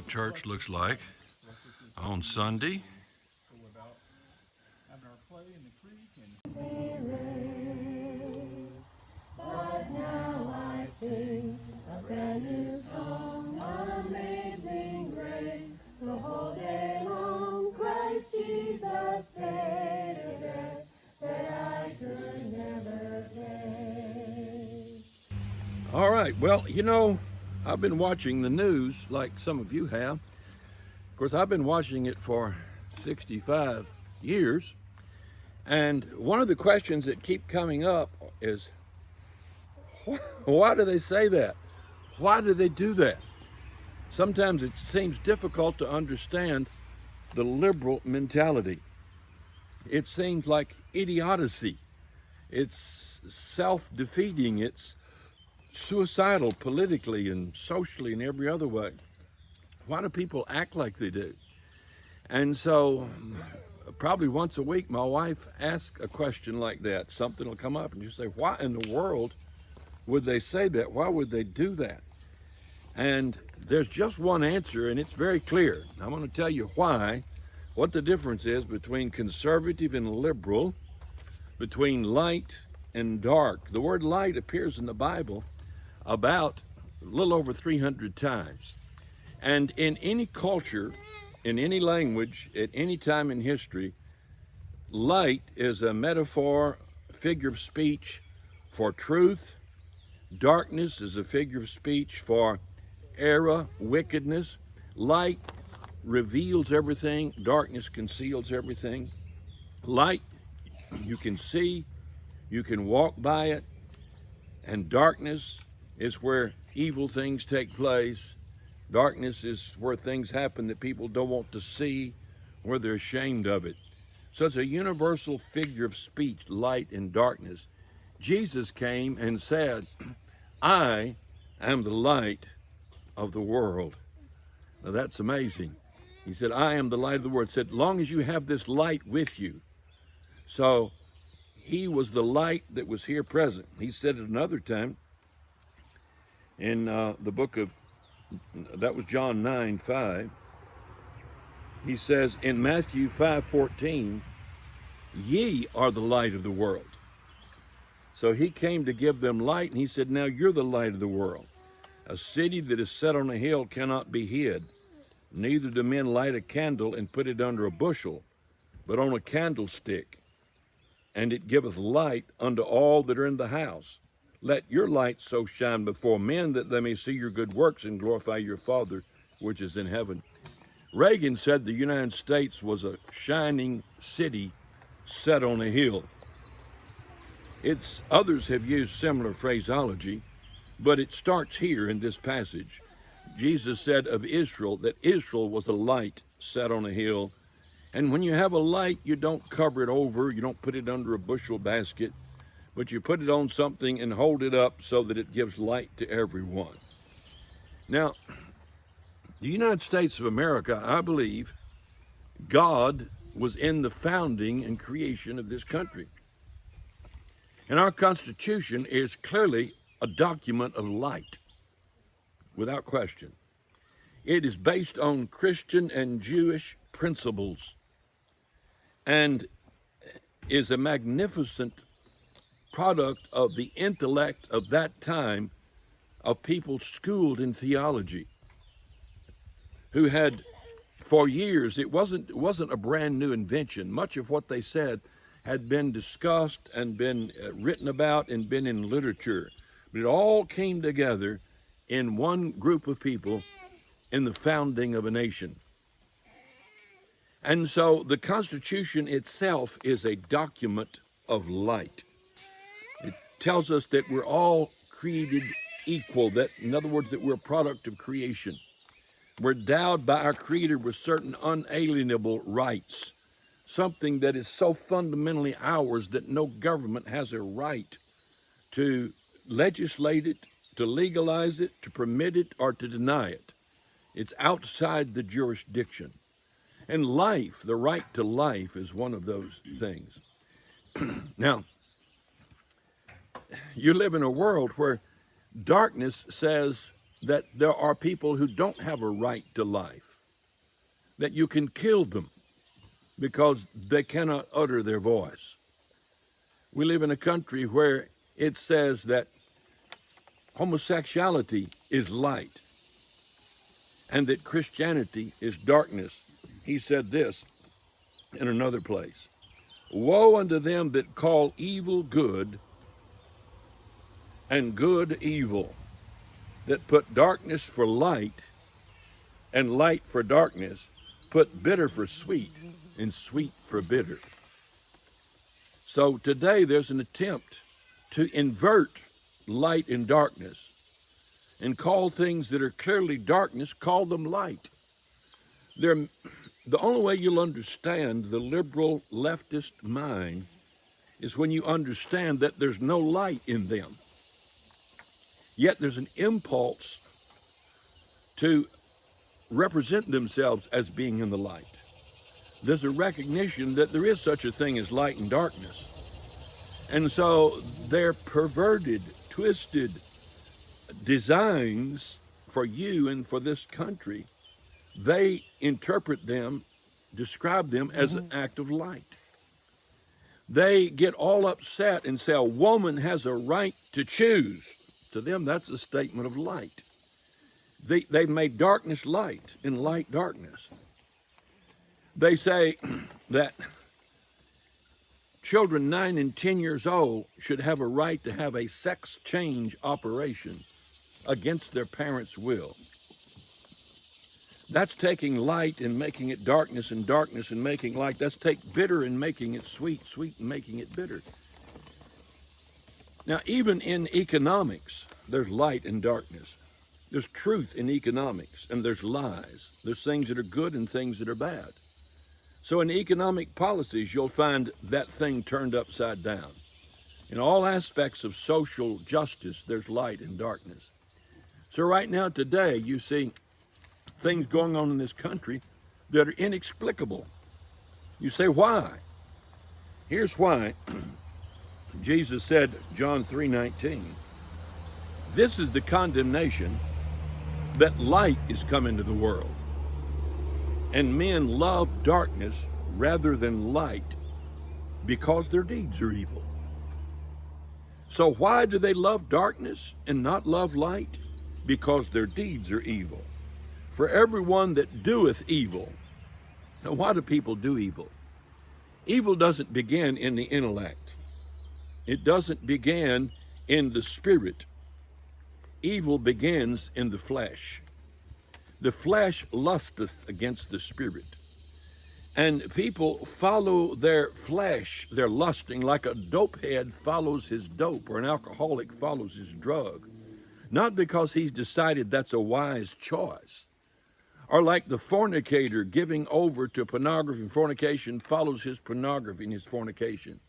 church looks like on Sunday. But now I sing a brand new song, amazing grace. The whole day long Christ Jesus paid a debt that I could never pay. All right, well, I've been watching the news like some of you have. Of course, I've been watching it for 65 years. And one of the questions that keep coming up is, why do they say that? Why do they do that? Sometimes it seems difficult to understand the liberal mentality. It seems like idiocy. It's self-defeating. It's suicidal politically and socially and every other way. Why do people act like they do? And so probably once a week, my wife asks a question like that. Something will come up and you say, why in the world would they say that? Why would they do that? And there's just one answer, and it's very clear. I'm going to tell you why, what the difference is between conservative and liberal, between light and dark. The word light appears in the Bible about a little over 300 times. And in any culture, in any language, at any time in history, light is a metaphor, figure of speech for truth. Darkness is a figure of speech for error, wickedness. Light reveals everything. Darkness conceals everything. Light, you can see, you can walk by it. And darkness is where evil things take place. Darkness is where things happen that people don't want to see, where they're ashamed of it. So it's a universal figure of speech, light and darkness. Jesus came and said, I am the light of the world. Now that's amazing. He said, I am the light of the world. He said, long as you have this light with you. So he was the light that was here present. He said it another time in the book of, that was John 9:5. He says in Matthew 5:14, ye are the light of the world. So he came to give them light, and he said, now you're the light of the world. A city that is set on a hill cannot be hid. Neither do men light a candle and put it under a bushel, but on a candlestick, and it giveth light unto all that are in the house. Let your light so shine before men that they may see your good works and glorify your Father which is in heaven. Reagan said the United States was a shining city set on a hill. Others have used similar phraseology, but it starts here in this passage. Jesus said of Israel that Israel was a light set on a hill. And when you have a light, you don't cover it over, you don't put it under a bushel basket, but you put it on something and hold it up so that it gives light to everyone. Now, the United States of America, I believe, God was in the founding and creation of this country. And our Constitution is clearly a document of light, without question. It is based on Christian and Jewish principles and is a magnificent product of the intellect of that time of people schooled in theology who had for years, it wasn't a brand new invention. Much of what they said had been discussed and been written about and been in literature. But it all came together in one group of people in the founding of a nation. And so the Constitution itself is a document of light. It tells us that we're all created equal, that, in other words, that we're a product of creation. We're endowed by our Creator with certain unalienable rights, something that is so fundamentally ours that no government has a right to legislate it, to legalize it, to permit it, or to deny it. It's outside the jurisdiction. And life, the right to life, is one of those things. Now, you live in a world where darkness says that there are people who don't have a right to life, that you can kill them because they cannot utter their voice. We live in a country where it says that homosexuality is light and that Christianity is darkness. He said this in another place: woe unto them that call evil good and good evil, that put darkness for light and light for darkness, put bitter for sweet and sweet for bitter. So today there's an attempt to invert light and darkness and call things that are clearly darkness, call them light. The only way you'll understand the liberal leftist mind is when you understand that there's no light in them. Yet there's an impulse to represent themselves as being in the light. There's a recognition that there is such a thing as light and darkness. And so their perverted, twisted designs for you and for this country, they interpret them, describe them as an act of light. They get all upset and say a woman has a right to choose. To them, that's a statement of light. They've made darkness light and light darkness. They say that children 9 and 10 years old should have a right to have a sex change operation against their parents' will. That's taking light and making it darkness and darkness and making light. That's take bitter and making it sweet, sweet and making it bitter. Now, even in economics, there's light and darkness. There's truth in economics, and there's lies. There's things that are good and things that are bad. So in economic policies, you'll find that thing turned upside down. In all aspects of social justice, there's light and darkness. So right now, today, you see things going on in this country that are inexplicable. You say, why? Here's why. Jesus said, John 3:19, this is the condemnation, that light is come into the world, and men love darkness rather than light because their deeds are evil. So why do they love darkness and not love light? Because their deeds are evil. For everyone that doeth evil. Now, why do people do evil? Evil doesn't begin in the intellect. It doesn't begin in the spirit. Evil begins in the flesh. The flesh lusteth against the spirit. And people follow their flesh, their lusting, like a dopehead follows his dope, or an alcoholic follows his drug. Not because he's decided that's a wise choice. Or like the fornicator giving over to pornography and fornication follows his pornography and his fornication.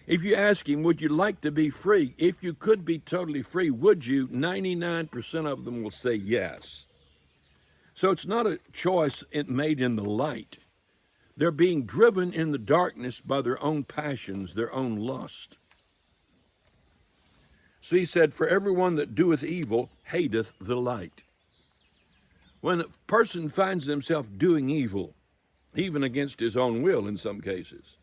If you ask him, would you like to be free? If you could be totally free, would you? 99% of them will say yes. So it's not a choice made in the light. They're being driven in the darkness by their own passions, their own lust. So he said, for everyone that doeth evil hateth the light. When a person finds himself doing evil, even against his own will in some cases,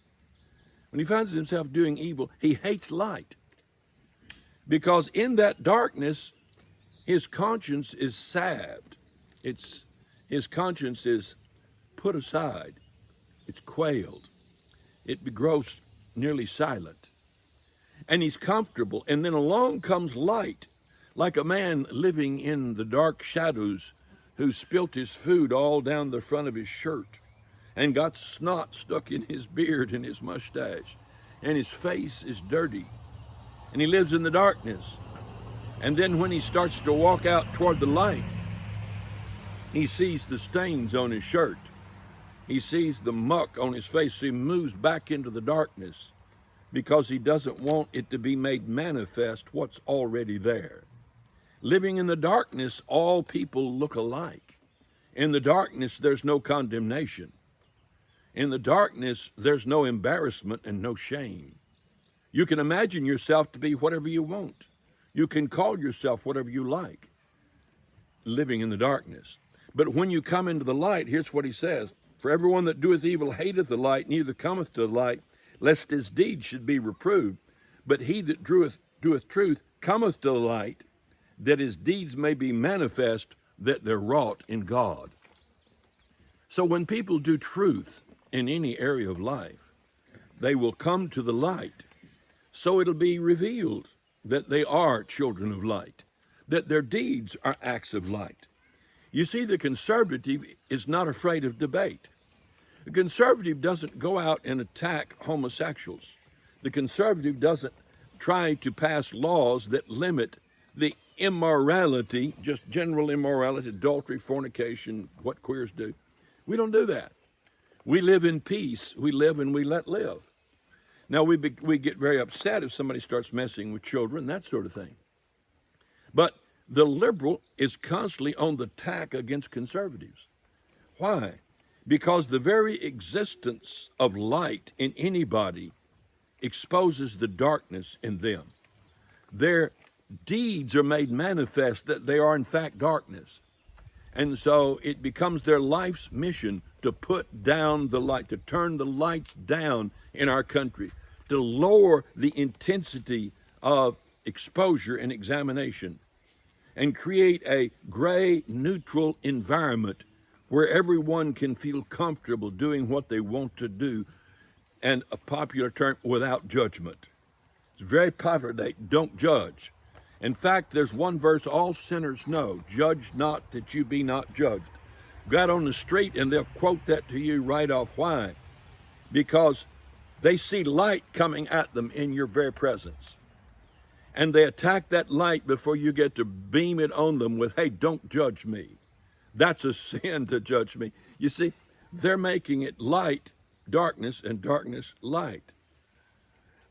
when he finds himself doing evil, he hates light. Because in that darkness, his conscience is salved. His conscience is put aside. It's quailed. It grows nearly silent. And he's comfortable. And then along comes light, like a man living in the dark shadows who spilt his food all down the front of his shirt and got snot stuck in his beard and his mustache, and his face is dirty, and he lives in the darkness. And then when he starts to walk out toward the light, he sees the stains on his shirt. He sees the muck on his face, so he moves back into the darkness because he doesn't want it to be made manifest what's already there. Living in the darkness, all people look alike. In the darkness, there's no condemnation. In the darkness, there's no embarrassment and no shame. You can imagine yourself to be whatever you want. You can call yourself whatever you like. living in the darkness. But when you come into the light, here's what he says: for everyone that doeth evil hateth the light, neither cometh to the light, lest his deeds should be reproved. But he that doeth truth cometh to the light, that his deeds may be manifest, that they're wrought in God. So when people do truth in any area of life, they will come to the light. So it'll be revealed that they are children of light, that their deeds are acts of light. You see, the conservative is not afraid of debate. The conservative doesn't go out and attack homosexuals. The conservative doesn't try to pass laws that limit the immorality, just general immorality, adultery, fornication, what queers do. We don't do that. We live in peace. We live and we let live. Now, we get very upset if somebody starts messing with children, that sort of thing. But the liberal is constantly on the attack against conservatives. Why? Because the very existence of light in anybody exposes the darkness in them. Their deeds are made manifest that they are in fact darkness. And so it becomes their life's mission to put down the light, to turn the lights down in our country, to lower the intensity of exposure and examination, and create a gray, neutral environment where everyone can feel comfortable doing what they want to do, and a popular term, without judgment. It's very popular today, don't judge. In fact, there's one verse all sinners know: judge not that you be not judged. Go out on the street and they'll quote that to you right off. Why? Because they see light coming at them in your very presence. And they attack that light before you get to beam it on them with, hey, don't judge me. That's a sin to judge me. You see, they're making it light, darkness, and darkness, light.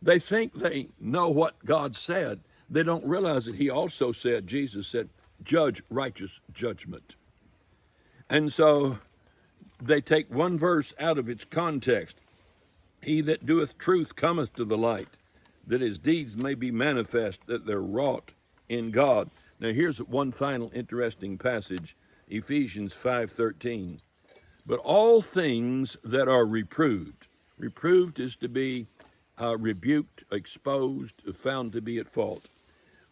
They think they know what God said. They don't realize that he also said, Jesus said, judge righteous judgment. And so they take one verse out of its context. He that doeth truth cometh to the light, that his deeds may be manifest, that they're wrought in God. Now here's one final interesting passage, Ephesians 5:13. But all things that are reproved is to be rebuked, exposed, found to be at fault.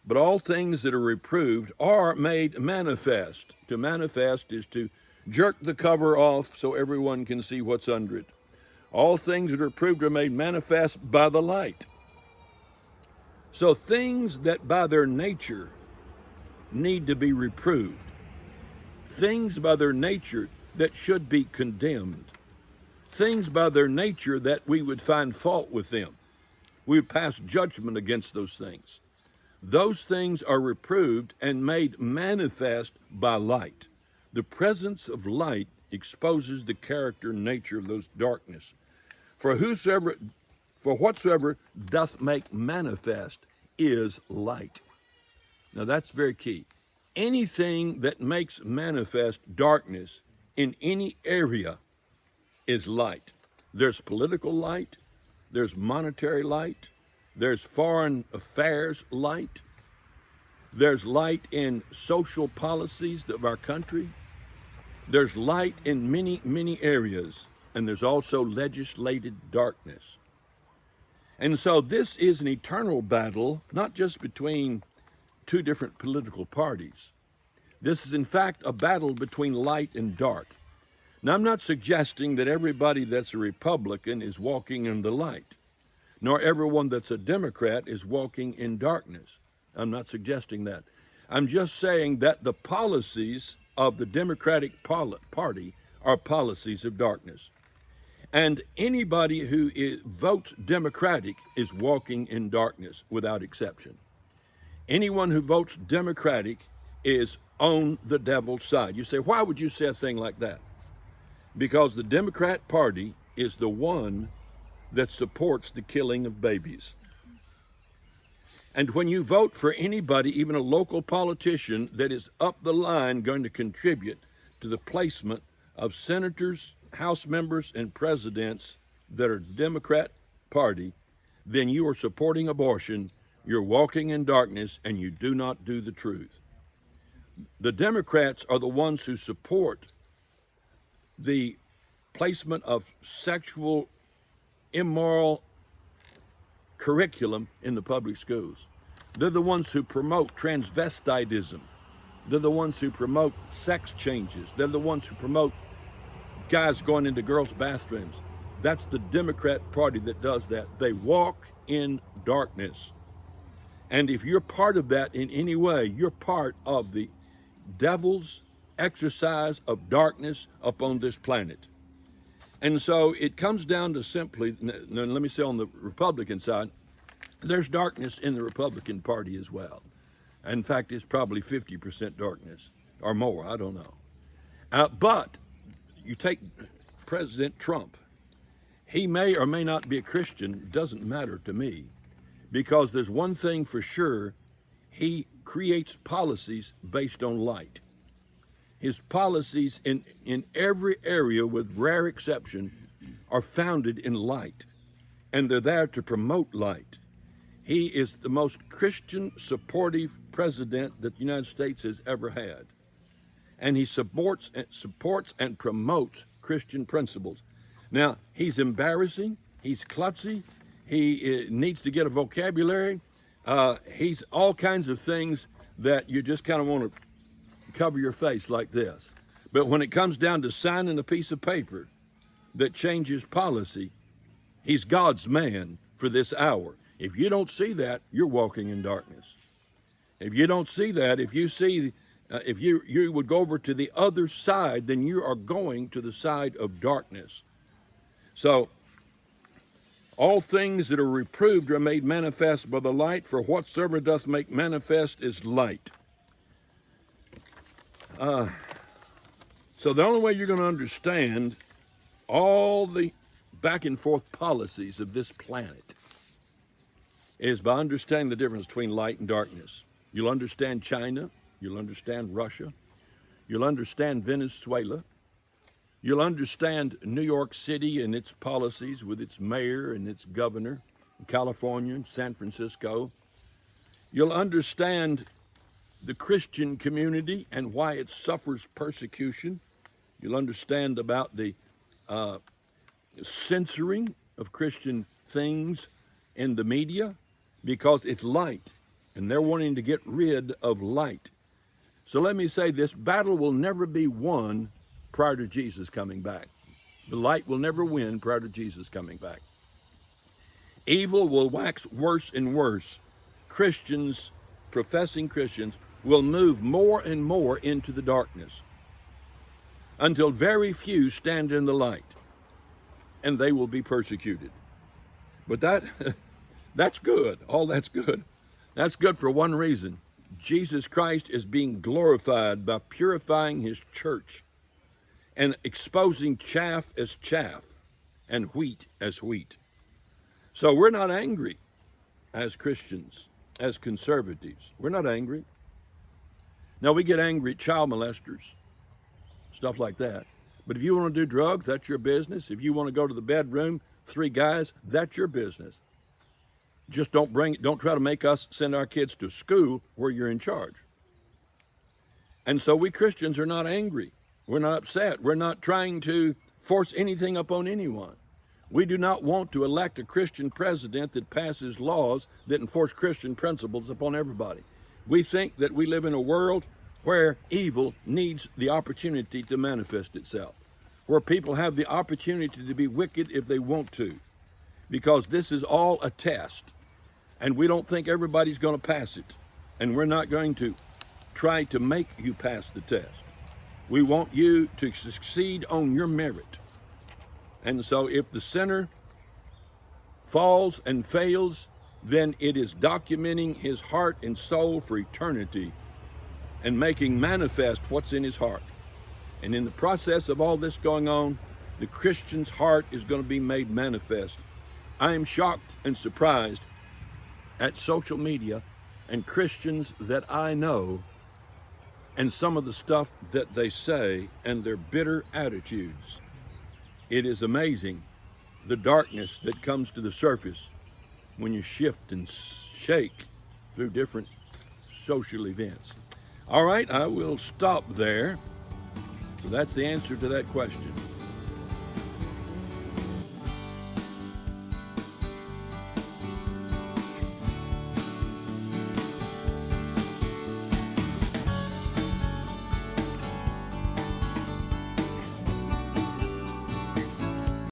But all things that are reproved are made manifest. To manifest is to jerk the cover off so everyone can see what's under it. All things that are reproved are made manifest by the light. So things that by their nature need to be reproved, things by their nature that should be condemned, things by their nature that we would find fault with them, we would pass judgment against those things. Those things are reproved and made manifest by light. The presence of light exposes the character and nature of those darkness. For whatsoever doth make manifest is light. Now that's very key. Anything that makes manifest darkness in any area is light. There's political light, there's monetary light, there's foreign affairs light, there's light in social policies of our country, there's light in many, many areas, and there's also legislated darkness. And so this is an eternal battle, not just between two different political parties. This is in fact a battle between light and dark. Now I'm not suggesting that everybody that's a Republican is walking in the light, nor everyone that's a Democrat is walking in darkness. I'm not suggesting that. I'm just saying that the policies of the Democratic Party are policies of darkness. And anybody who votes Democratic is walking in darkness without exception. Anyone who votes Democratic is on the devil's side. You say, why would you say a thing like that? Because the Democrat Party is the one that supports the killing of babies. And when you vote for anybody, even a local politician, that is up the line going to contribute to the placement of senators, House members, and presidents that are Democrat Party, then you are supporting abortion, you're walking in darkness, and you do not do the truth. The Democrats are the ones who support the placement of sexual, immoral curriculum in the public schools. They're the ones who promote transvestitism. They're the ones who promote sex changes. They're the ones who promote guys going into girls' bathrooms. That's the Democrat Party that does that. They walk in darkness. And if you're part of that in any way, you're part of the devil's exercise of darkness upon this planet. And so it comes down to simply, let me say on the Republican side, there's darkness in the Republican Party as well. In fact, it's probably 50% darkness or more, I don't know. But you take President Trump. He may or may not be a Christian, doesn't matter to me, because there's one thing for sure, he creates policies based on light. His policies in every area, with rare exception, are founded in light, and they're there to promote light. He is the most Christian supportive president that the United States has ever had. And he supports and promotes Christian principles. Now, he's embarrassing, he's klutzy, he needs to get a vocabulary, he's all kinds of things that you just kind of want to cover your face like this. But when it comes down to signing a piece of paper that changes policy, he's God's man for this hour. If you don't see that, you're walking in darkness. If you don't see that, if you see, if you would go over to the other side, then you are going to the side of darkness. So, all things that are reproved are made manifest by the light, for whatsoever doth make manifest is light. So the only way you're going to understand all the back and forth policies of this planet is by understanding the difference between light and darkness. You'll understand China, you'll understand Russia, you'll understand Venezuela, you'll understand New York City and its policies with its mayor and its governor, California and San Francisco. You'll understand the Christian community and why it suffers persecution. You'll understand about the censoring of Christian things in the media because it's light, and they're wanting to get rid of light. So let me say this battle will never be won prior to Jesus coming back. The light will never win prior to Jesus coming back. Evil will wax worse and worse. Christians, professing Christians, will move more and more into the darkness until very few stand in the light, and they will be persecuted. But that's good. All that's good. That's good for one reason. Jesus Christ is being glorified by purifying his church and exposing chaff as chaff and wheat as wheat. So we're not angry as Christians, as conservatives. We're not angry. Now, we get angry at child molesters, stuff like that. But if you want to do drugs, that's your business. If you want to go to the bedroom, 3 guys, that's your business. Just don't try to make us send our kids to school where you're in charge. And so we Christians are not angry. We're not upset. We're not trying to force anything upon anyone. We do not want to elect a Christian president that passes laws that enforce Christian principles upon everybody. We think that we live in a world where evil needs the opportunity to manifest itself, where people have the opportunity to be wicked if they want to, because this is all a test, and we don't think everybody's going to pass it, and we're not going to try to make you pass the test. We want you to succeed on your merit. And so if the sinner falls and fails, then it is documenting his heart and soul for eternity and making manifest what's in his heart. And in the process of all this going on, the Christian's heart is going to be made manifest. I am shocked and surprised at social media and Christians that I know and some of the stuff that they say and their bitter attitudes. It is amazing the darkness that comes to the surface when you shift and shake through different social events. All right, I will stop there. So that's the answer to that question.